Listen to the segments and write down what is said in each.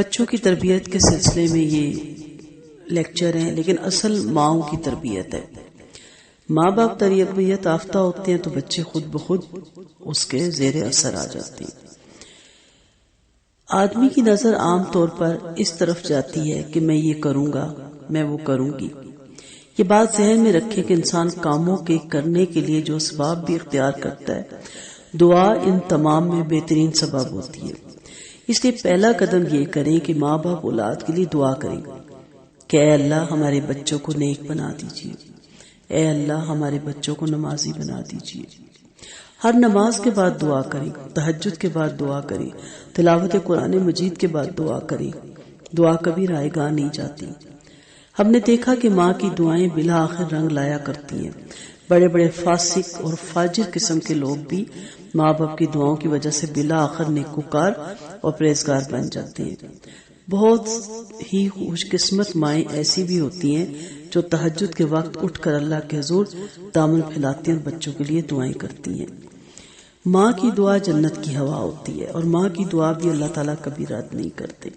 بچوں کی تربیت کے سلسلے میں یہ لیکچر ہیں، لیکن اصل ماؤں کی تربیت ہے۔ ماں باپ تربیت یافتہ ہوتے ہیں تو بچے خود بخود اس کے زیر اثر آ جاتے ہیں۔ آدمی کی نظر عام طور پر اس طرف جاتی ہے کہ میں یہ کروں گا، میں وہ کروں گی۔ یہ بات ذہن میں رکھے کہ انسان کاموں کے کرنے کے لیے جو اسباب بھی اختیار کرتا ہے، دعا ان تمام میں بہترین سبب ہوتی ہے۔ اس لیے پہلا قدم یہ کریں کہ ماں باپ اولاد کے لیے دعا کریں کہ اے اللہ ہمارے بچوں کو نیک بنا دیجیے، اے اللہ ہمارے بچوں کو نمازی بنا دیجیے۔ ہر نماز کے بعد دعا کریں، تہجد کے بعد دعا کریں، تلاوت قرآن مجید کے بعد دعا کریں۔ دعا کبھی رائے گاہ نہیں جاتی۔ ہم نے دیکھا کہ ماں کی دعائیں بالآخر رنگ لایا کرتی ہیں۔ بڑے بڑے فاسق اور فاجر قسم کے لوگ بھی ماں باپ کی دعاؤں کی وجہ سے بالآخر نیکوکار اور پرہیزگار بن جاتے ہیں۔ بہت ہی خوش قسمت مائیں ایسی بھی ہوتی ہیں جو تہجد کے وقت اٹھ کر اللہ کے حضور دامن پھیلاتی ہیں اور بچوں کے لیے دعائیں کرتی ہیں۔ ماں کی دعا جنت کی ہوا ہوتی ہے اور ماں کی دعا بھی اللہ تعالیٰ کبھی رد نہیں کرتے۔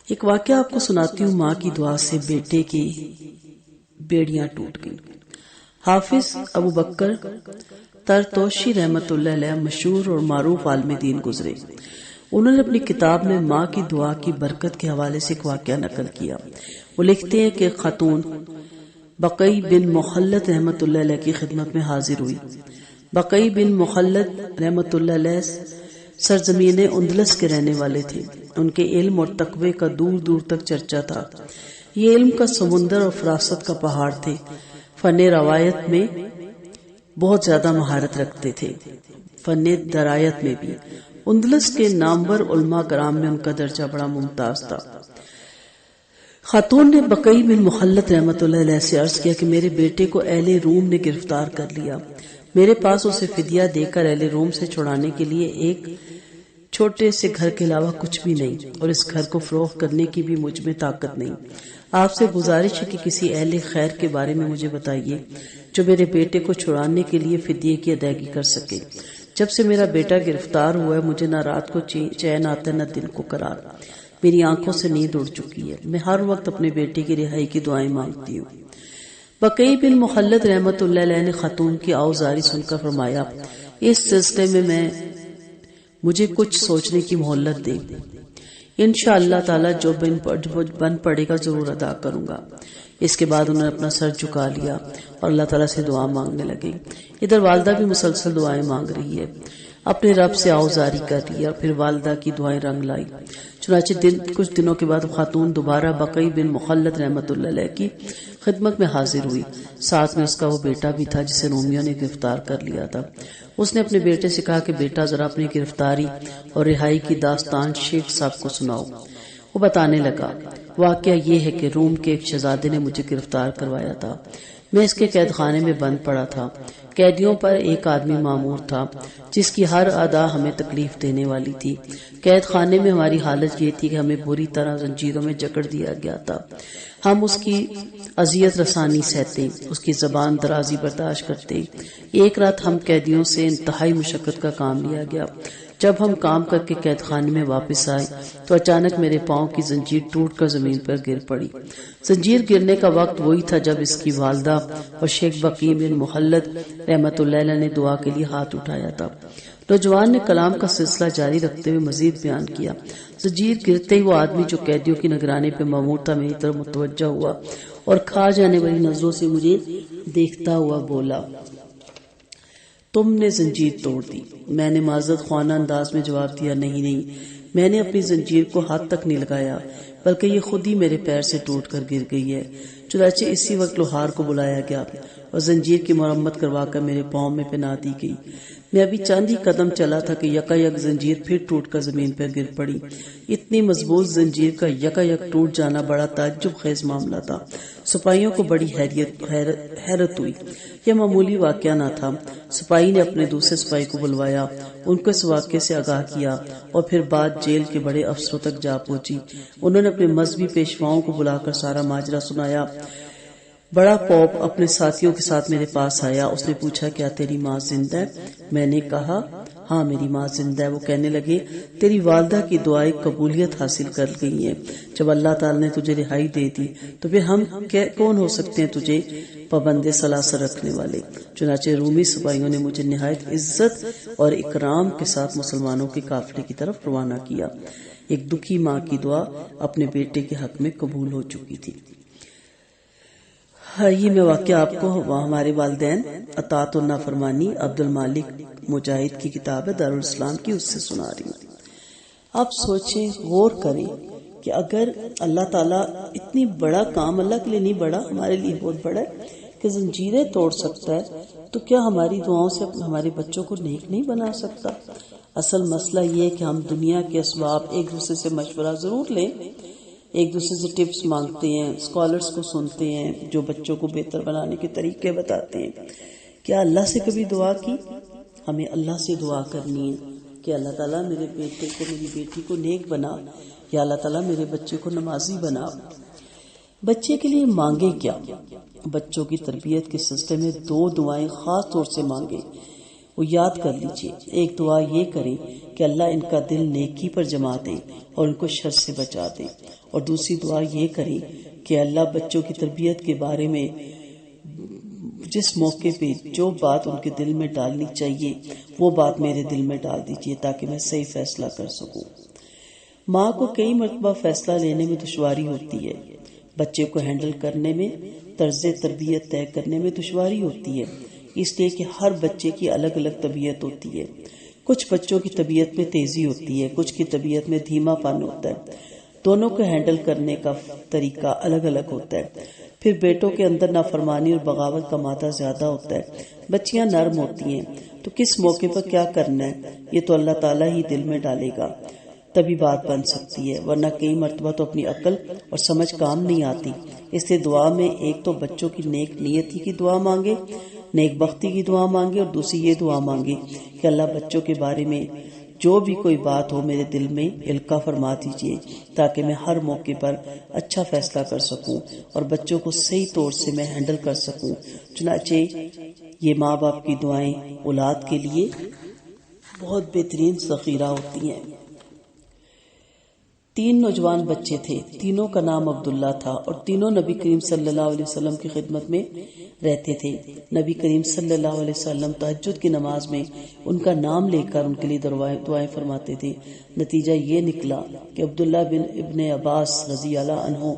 ایک واقعہ آپ کو سناتی ہوں۔ ماں کی دعا سے بیٹے کی بیڑیاں ٹوٹ گئیں۔ حافظ ابو بکر ترتوشی رحمت اللہ علیہ مشہور اور معروف عالم دین گزرے۔ انہوں نے اپنی کتاب میں ماں کی دعا کی برکت کے حوالے سے ایک واقعہ نقل کیا۔ وہ لکھتے ہیں کہ خاتون بقی بن مخلد رحمت اللہ علیہ کی خدمت میں حاضر ہوئی۔ بقی بن مخلد رحمت اللہ علیہ سرزمین اندلس کے رہنے والے تھے۔ ان کے علم اور تقوی کا دور دور تک چرچا تھا۔ یہ علم کا سمندر اور فراست کا پہاڑ تھے۔ فن روایت میں بہت زیادہ مہارت رکھتے تھے، فن درایت میں بھی۔ اندلس کے نامور علماء کرام میں ان کا درجہ بڑا ممتاز تھا۔ خاتون نے بقی بن مخلد رحمت اللہ علیہ سے عرض کیا کہ میرے بیٹے کو اہل روم نے گرفتار کر لیا۔ میرے پاس اسے فدیہ دے کر اہل روم سے چھڑانے کے لیے ایک چھوٹے سے گھر کے علاوہ کچھ بھی نہیں، اور اس گھر کو فروخت کرنے کی بھی مجھ میں طاقت نہیں۔ آپ سے گزارش ہے کہ کسی اہل خیر کے بارے میں مجھے بتائیے جو میرے بیٹے کو چھڑانے کے لیے فدیے کی ادائیگی کر سکے۔ جب سے میرا بیٹا گرفتار ہوا ہے مجھے نہ رات کو چین آتا ہے نہ دل کو قرار۔ میری آنکھوں سے نیند اڑ چکی ہے۔ میں ہر وقت اپنے بیٹے کی رہائی کی دعائیں مانگتی ہوں۔ بقی بن مخلد رحمت اللہ علیہ نے خاتون کی آوزاری سن کر فرمایا، اس سلسلے میں مجھے کچھ سوچنے کی مہلت دے۔ انشاءاللہ تعالی جو بن پڑے گا ضرور ادا کروں گا۔ اس کے بعد انہوں نے اپنا سر جھکا لیا اور اللہ تعالیٰ سے دعا مانگنے لگے۔ ادھر والدہ بھی مسلسل دعائیں مانگ رہی ہے، اپنے رب سے آوزاری کر رہی ہے، اور پھر والدہ کی دعائیں رنگ لائی۔ چنانچہ کچھ دنوں کے بعد خاتون دوبارہ بقی بن مخلد رحمت اللہ علیہ کی خدمت میں حاضر ہوئی۔ ساتھ میں اس کا وہ بیٹا بھی تھا جسے رومیوں نے گرفتار کر لیا تھا۔ اس نے اپنے بیٹے سے کہا کہ بیٹا ذرا اپنی گرفتاری اور رہائی کی داستان شیخ صاحب کو سناؤ۔ وہ بتانے لگا، واقعہ یہ ہے کہ روم کے ایک شہزادے نے مجھے گرفتار کروایا تھا۔ میں اس کے قید خانے میں بند پڑا تھا۔ قیدیوں پر ایک آدمی مامور تھا جس کی ہر ادا ہمیں تکلیف دینے والی تھی۔ قید خانے میں ہماری حالت یہ تھی کہ ہمیں بری طرح زنجیروں میں جکڑ دیا گیا تھا۔ ہم اس کی اذیت رسانی سہتے، اس کی زبان درازی برداشت کرتے۔ ایک رات ہم قیدیوں سے انتہائی مشقت کا کام لیا گیا۔ جب ہم کام کر کے قید خانے میں واپس آئے تو اچانک میرے پاؤں کی زنجیر ٹوٹ کر زمین پر گر پڑی۔ زنجیر گرنے کا وقت وہی تھا جب اس کی والدہ اور شیخ بقی بن مخلد رحمت اللہ علیہ نے دعا کے لیے ہاتھ اٹھایا تھا۔ نوجوان نے کلام کا سلسلہ جاری رکھتے ہوئے مزید بیان کیا۔ زنجیر گرتے ہی وہ آدمی جو قیدیوں کی نگرانی پہ مامور تھا میری طرف متوجہ ہوا اور کھا جانے والی نظروں سے مجھے دیکھتا ہوا بولا، تم نے زنجیر توڑ دی۔ میں نے معذرت خوانہ انداز میں جواب دیا، نہیں، میں نے اپنی زنجیر کو ہاتھ تک نہیں لگایا بلکہ یہ خود ہی میرے پیر سے ٹوٹ کر گر گئی ہے۔ چنانچہ اسی وقت لوہار کو بلایا گیا اور زنجیر کی مرمت کروا کر میرے پاؤں میں پہنا دی گئی۔ میں ابھی چند ہی قدم چلا تھا کہ یکا یک زنجیر پھر ٹوٹ کر زمین پر گر پڑی۔ اتنی مضبوط زنجیر کا یکا یک ٹوٹ جانا بڑا تعجب خیز معاملہ تھا۔ سپاہیوں کو بڑی حیرت ہوئی۔ یہ معمولی واقعہ نہ تھا۔ سپاہی نے اپنے دوسرے سپاہی کو بلوایا، ان کو اس واقعے سے آگاہ کیا اور پھر بات جیل کے بڑے افسروں تک جا پہنچی۔ انہوں نے اپنے مذہبی پیشواؤں کو بلا کر سارا ماجرا سنایا۔ بڑا پوپ اپنے ساتھیوں کے ساتھ میرے پاس آیا. اس نے پوچھا کیا تیری ماں زندہ ہے؟ میں نے کہا ہاں میری ماں زندہ ہے. وہ کہنے لگے تیری والدہ کی دعائیں قبولیت حاصل کر گئی ہیں. جب اللہ تعالی نے تجھے رہائی دے دی تو پھر ہم کون ہو سکتے ہیں تجھے پابند سلاسل رکھنے والے. چنانچہ رومی سپاہیوں نے مجھے نہایت عزت اور اکرام کے ساتھ مسلمانوں کے قافلے کی طرف روانہ کیا. ایک دکھی ماں کی دعا اپنے بیٹے کے حق میں قبول ہو چکی تھی. یہ میں واقعہ آپ کو ہمارے والدین اطاعت و نافرمانی عبد المالک مجاہد کی کتاب ہے دارالاسلام کی، اس سے سنا رہی ہوں. آپ سوچیں، غور کریں کہ اگر اللہ تعالیٰ اتنی بڑا کام، اللہ کے لیے نہیں بڑا، ہمارے لیے بہت بڑا ہے کہ زنجیریں توڑ سکتا ہے، تو کیا ہماری دعاؤں سے ہمارے بچوں کو نیک نہیں بنا سکتا؟ اصل مسئلہ یہ ہے کہ ہم دنیا کے اسباب ایک دوسرے سے مشورہ ضرور لیں، ایک دوسرے سے ٹپس مانگتے ہیں، اسکالرز کو سنتے ہیں جو بچوں کو بہتر بنانے کے طریقے بتاتے ہیں. کیا اللہ سے کبھی دعا کی؟ ہمیں اللہ سے دعا کرنی ہے کہ اللہ تعالیٰ میرے بیٹے کو، میری بیٹی کو نیک بنا، یا اللہ تعالیٰ میرے بچے کو نمازی بنا. بچے کے لیے مانگے کیا؟ بچوں کی تربیت کے سلسلے میں 2 دعائیں خاص طور سے مانگے، وہ یاد کر لیجئے. ایک دعا یہ کریں کہ اللہ ان کا دل نیکی پر جما دے اور ان کو شر سے بچا دے، اور دوسری دعا یہ کریں کہ اللہ بچوں کی تربیت کے بارے میں جس موقع پہ جو بات ان کے دل میں ڈالنی چاہیے وہ بات میرے دل میں ڈال دیجئے تاکہ میں صحیح فیصلہ کر سکوں. ماں کو کئی مرتبہ فیصلہ لینے میں دشواری ہوتی ہے، بچے کو ہینڈل کرنے میں، طرز تربیت طے کرنے میں دشواری ہوتی ہے، اس لیے کہ ہر بچے کی الگ الگ طبیعت ہوتی ہے. کچھ بچوں کی طبیعت میں تیزی ہوتی ہے، کچھ کی طبیعت میں دھیما پن ہوتا ہے. دونوں کو ہینڈل کرنے کا طریقہ الگ الگ ہوتا ہے. پھر بیٹوں کے اندر نافرمانی اور بغاوت کا مادہ زیادہ ہوتا ہے. بچیاں نرم ہوتی ہیں، تو کس موقع پر کیا کرنا ہے یہ تو اللہ تعالیٰ ہی دل میں ڈالے گا، تبھی بات بن سکتی ہے، ورنہ کئی مرتبہ تو اپنی عقل اور سمجھ کام نہیں آتی. اس لیے دعا میں ایک تو بچوں کی نیک نیتی کی دعا مانگے، نیک بختی کی دعا مانگے، اور دوسری یہ دعا مانگے کہ اللہ بچوں کے بارے میں جو بھی کوئی بات ہو میرے دل میں القا فرما دیجیے تاکہ میں ہر موقع پر اچھا فیصلہ کر سکوں اور بچوں کو صحیح طور سے میں ہینڈل کر سکوں. چنانچہ یہ ماں باپ کی دعائیں اولاد کے لیے بہت بہترین ذخیرہ ہوتی ہیں. 3 نوجوان بچے تھے، تینوں کا نام عبداللہ تھا اور تینوں نبی کریم صلی اللہ علیہ وسلم کی خدمت میں رہتے تھے. نبی کریم صلی اللہ علیہ وسلم تہجد کی نماز میں ان کا نام لے کر ان کے لیے دعائیں فرماتے تھے. نتیجہ یہ نکلا کہ عبداللہ بن ابن عباس رضی اللہ عنہ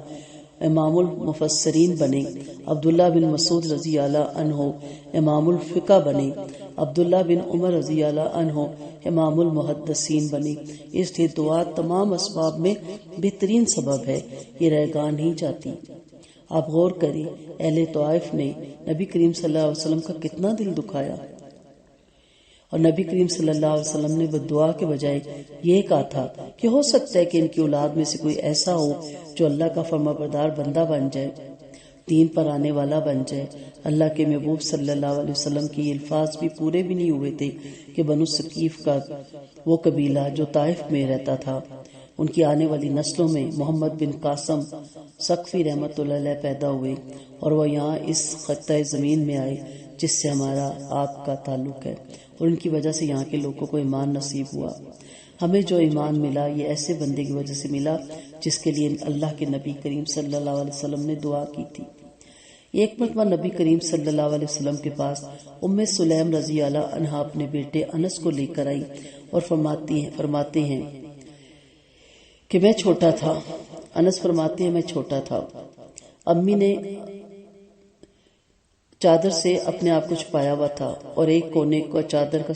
امام المفسرین بنے، عبداللہ بن مسعود رضی اللہ عنہ امام الفقہ بنے، عبداللہ بن عمر رضی اللہ عنہ امام المحدثین بنے. اس لیے دعا تمام اسباب میں بہترین سبب ہے، یہ رہ نہیں جاتی. آپ غور کریں، اہل طائف نے نبی کریم صلی اللہ علیہ وسلم کا کتنا دل دکھایا، اور نبی کریم صلی اللہ علیہ وسلم نے دعا کے بجائے یہ کہا تھا کہ ہو سکتا ہے کہ ان کی اولاد میں سے کوئی ایسا ہو جو اللہ کا فرمانبردار بندہ بن جائے، دین پر آنے والا بن جائے. اللہ کے محبوب صلی اللہ علیہ وسلم کے یہ الفاظ بھی پورے بھی نہیں ہوئے تھے کہ بنو ثقیف کا وہ قبیلہ جو طائف میں رہتا تھا، ان کی آنے والی نسلوں میں محمد بن قاسم ثقفی رحمۃ اللہ علیہ پیدا ہوئے، اور وہ یہاں اس خطہ زمین میں آئے جس سے ہمارا آپ کا تعلق ہے، اور ان کی وجہ سے یہاں کے لوگوں کو ایمان نصیب ہوا. ہمیں جو ایمان ملا یہ ایسے بندے کی وجہ سے ملا جس کے لیے اللہ کے نبی کریم صلی اللہ علیہ وسلم نے دعا کی تھی. ایک مرتبہ نبی کریم صلی اللہ علیہ وسلم کے پاس ام سلیم رضی اللہ عنہا اپنے بیٹے انس کو لے کر آئی اور فرماتے ہیں کہ میں چھوٹا تھا. انس فرماتے ہیں میں چھوٹا تھا، امی نے چادر سے اپنے آپ کو چھپایا ہوا تھا اور ایک کونے کو چادر کا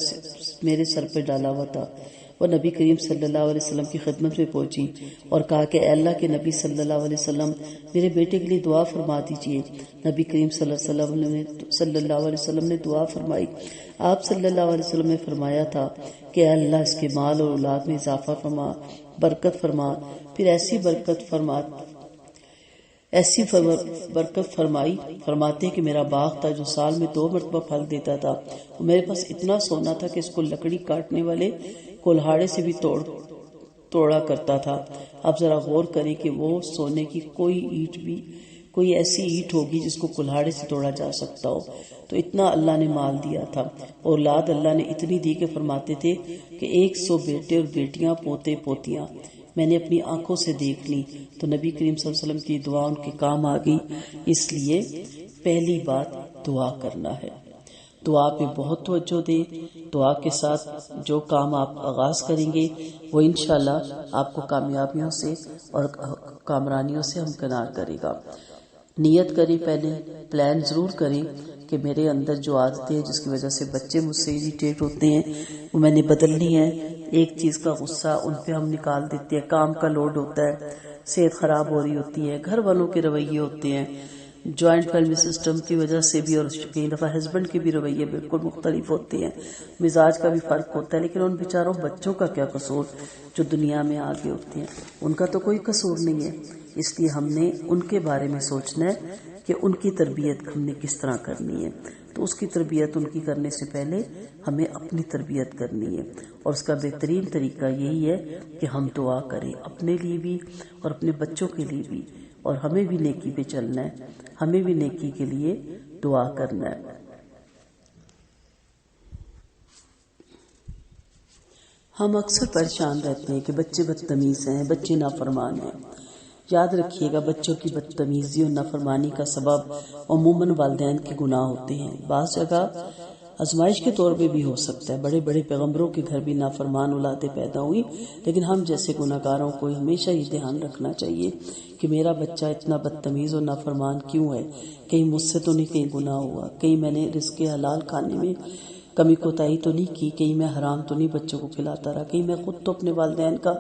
میرے سر پہ ڈالا ہوا تھا. وہ نبی کریم صلی اللہ علیہ وسلم کی خدمت میں پہنچی اور کہا کہ اے اللہ کے نبی صلی اللہ علیہ وسلم میرے بیٹے کے لیے دعا فرما دیجئے. نبی کریم صلی اللہ علیہ وسلم نے دعا فرمائی. آپ صلی اللہ علیہ وسلم نے فرمایا تھا کہ اے اللہ اس کے مال اور اولاد میں اضافہ فرما، برکت فرما. پھر ایسی برکت فرمائی. فرماتے کہ میرا باغ تھا جو سال میں 2 مرتبہ پھل دیتا تھا، اور میرے پاس اتنا سونا تھا کہ اس کو لکڑی کاٹنے والے کولہاڑے سے بھی توڑا کرتا تھا. آپ ذرا غور کریں کہ وہ سونے کی کوئی اینٹ بھی، کوئی ایسی اینٹ ہوگی جس کو کلہاڑے سے توڑا جا سکتا ہو، تو اتنا اللہ نے مال دیا تھا، اور اولاد اللہ نے اتنی دی کہ فرماتے تھے کہ 100 بیٹے اور بیٹیاں، پوتے پوتیاں میں نے اپنی آنکھوں سے دیکھ لی۔ تو نبی کریم صلی اللہ علیہ وسلم کی دعا ان کے کام آ گئی۔ اس لیے پہلی بات دعا کرنا ہے، دعا پہ بہت توجہ دیں۔ دعا کے ساتھ جو کام آپ آغاز کریں گے وہ انشاءاللہ آپ کو کامیابیوں سے اور کامرانیوں سے ہمکنار کرے گا۔ نیت کریں، پہلے پلان ضرور کریں کہ میرے اندر جو عادتیں ہیں جس کی وجہ سے بچے مجھ سے اریٹیٹ ہوتے ہیں وہ میں نے بدلنی ہے۔ ایک چیز کا غصہ ان پہ ہم نکال دیتے ہیں، کام کا لوڈ ہوتا ہے، صحت خراب ہو رہی ہوتی ہے، گھر والوں کے رویے ہوتے ہیں، جوائنٹ فیملی سسٹم کی وجہ سے بھی، اور کئی دفعہ ہسبینڈ کے بھی رویے بالکل مختلف ہوتے ہیں، مزاج کا بھی فرق ہوتا ہے، لیکن ان بیچاروں بچوں کا کیا قصور جو دنیا میں آگے ہوتے ہیں، ان کا تو کوئی قصور نہیں ہے۔ اس لیے ہم نے ان کے بارے میں سوچنا ہے کہ ان کی تربیت ہم نے کس طرح کرنی ہے۔ تو اس کی تربیت ان کی کرنے سے پہلے ہمیں اپنی تربیت کرنی ہے، اور اس کا بہترین طریقہ یہی ہے کہ ہم دعا کریں اپنے لیے بھی اور اپنے بچوں کے لیے بھی، اور ہمیں بھی نیکی پہ چلنا ہے، ہمیں بھی نیکی کے لیے دعا کرنا ہے۔ ہم اکثر پریشان رہتے ہیں کہ بچے بدتمیز ہیں، بچے نافرمان ہیں۔ یاد رکھیے گا، بچوں کی بدتمیزی اور نافرمانی کا سبب عموماً والدین کے گناہ ہوتے ہیں۔ بعض جگہ آزمائش کے طور پہ بھی ہو سکتا ہے، بڑے بڑے پیغمبروں کے گھر بھی نافرمان اولادیں پیدا ہوئی، لیکن ہم جیسے گناہگاروں کو ہمیشہ یہ دھیان رکھنا چاہیے کہ میرا بچہ اتنا بدتمیز اور نافرمان کیوں ہے، کہیں مجھ سے تو نہیں کہیں گناہ ہوا، کہیں میں نے رزق حلال کھانے میں کمی کوتاہی تو نہیں کی، کہیں میں حرام تو نہیں بچوں کو کھلاتا رہا، کہیں میں خود تو اپنے والدین کا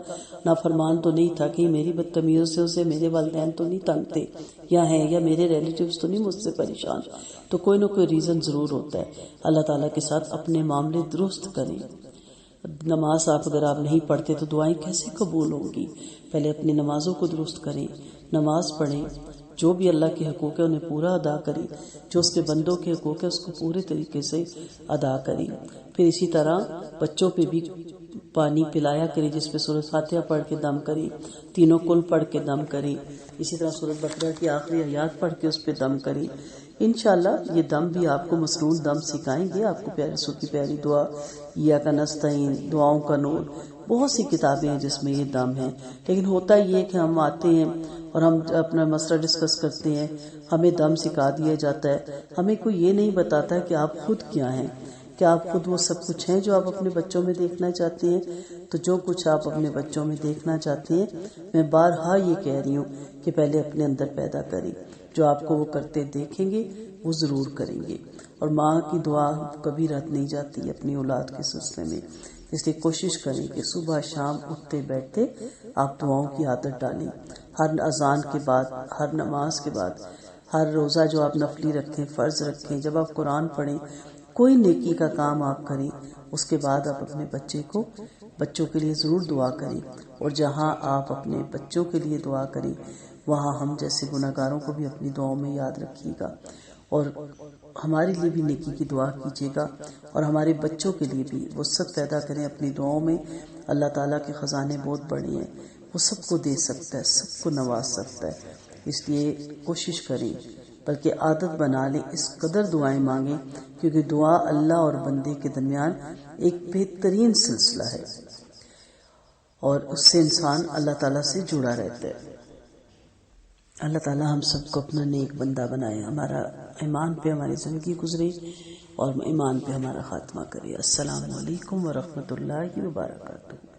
نافرمان تو نہیں تھا، کہیں میری بدتمیزیوں سے میرے والدین تو نہیں تنگ تھے یا ہیں، یا میرے ریلیٹیوز تو نہیں مجھ سے پریشان۔ تو کوئی نہ کوئی ریزن ضرور ہوتا ہے۔ اللہ تعالیٰ کے ساتھ اپنے معاملے درست کریں۔ نماز اگر آپ نہیں پڑھتے تو دعائیں کیسے قبول ہوں گی؟ پہلے اپنی نمازوں کو درست کریں، نماز پڑھیں، جو بھی اللہ کے حقوق ہے انہیں پورا ادا کریں، جو اس کے بندوں کے حقوق ہے اس کو پورے طریقے سے ادا کریں۔ پھر اسی طرح بچوں پہ بھی پانی پلایا کریں، جس پہ سورۃ فاتحہ پڑھ کے دم کریں، تینوں کل پڑھ کے دم کریں، اسی طرح سورۃ بقرہ کی آخری آیات پڑھ کے اس پہ دم کریں۔ انشاءاللہ یہ دم بھی آپ کو مسنون دم سکھائیں گے، آپ کو پیاری سو کی پیاری دعا، ایاک نستعین، دعاؤں کا نور، بہت سی کتابیں ہیں جس میں یہ دم ہے۔ لیکن ہوتا یہ ہے کہ ہم آتے ہیں اور ہم اپنا مسئلہ ڈسکس کرتے ہیں، ہمیں دم سکھا دیا جاتا ہے، ہمیں کوئی یہ نہیں بتاتا کہ آپ خود کیا ہیں، کہ آپ خود وہ سب کچھ ہیں جو آپ اپنے بچوں میں دیکھنا چاہتے ہیں۔ تو جو کچھ آپ اپنے بچوں میں دیکھنا چاہتے ہیں، میں بارہا یہ کہہ رہی ہوں کہ پہلے اپنے اندر پیدا کریں، جو آپ کو وہ کرتے دیکھیں گے وہ ضرور کریں گے۔ اور ماں کی دعا کبھی رد نہیں جاتی اپنی اولاد کے سلسلے میں، اس لیے کوشش کریں کہ صبح شام اٹھتے بیٹھتے آپ دعاؤں کی عادت ڈالیں، ہر اذان کے بعد، ہر نماز کے بعد، ہر روزہ جو آپ نفلی رکھیں، فرض رکھیں، جب آپ قرآن پڑھیں، کوئی نیکی کا کام آپ کریں، اس کے بعد آپ اپنے بچوں کے لیے ضرور دعا کریں۔ اور جہاں آپ اپنے بچوں کے لیے دعا کریں وہاں ہم جیسے گناہگاروں کو بھی اپنی دعاؤں میں یاد رکھیے گا، اور ہمارے لیے بھی نیکی کی دعا کیجیے گا، اور ہمارے بچوں کے لیے بھی وسعت پیدا کریں اپنی دعاؤں میں۔ اللہ تعالیٰ کے خزانے بہت بڑے ہیں، وہ سب کو دے سکتا ہے، سب کو نواز سکتا ہے، اس لیے کوشش کریں، بلکہ عادت بنا لیں، اس قدر دعائیں مانگیں، کیونکہ دعا اللہ اور بندے کے درمیان ایک بہترین سلسلہ ہے، اور اس سے انسان اللہ تعالیٰ سے جڑا رہتا ہے۔ اللہ تعالیٰ ہم سب کو اپنا نیک بندہ بنائے، ہمارا ایمان پہ ہماری زندگی گزرے اور ایمان پہ ہمارا خاتمہ کرے۔ السلام علیکم ورحمۃ اللہ وبرکاتہ۔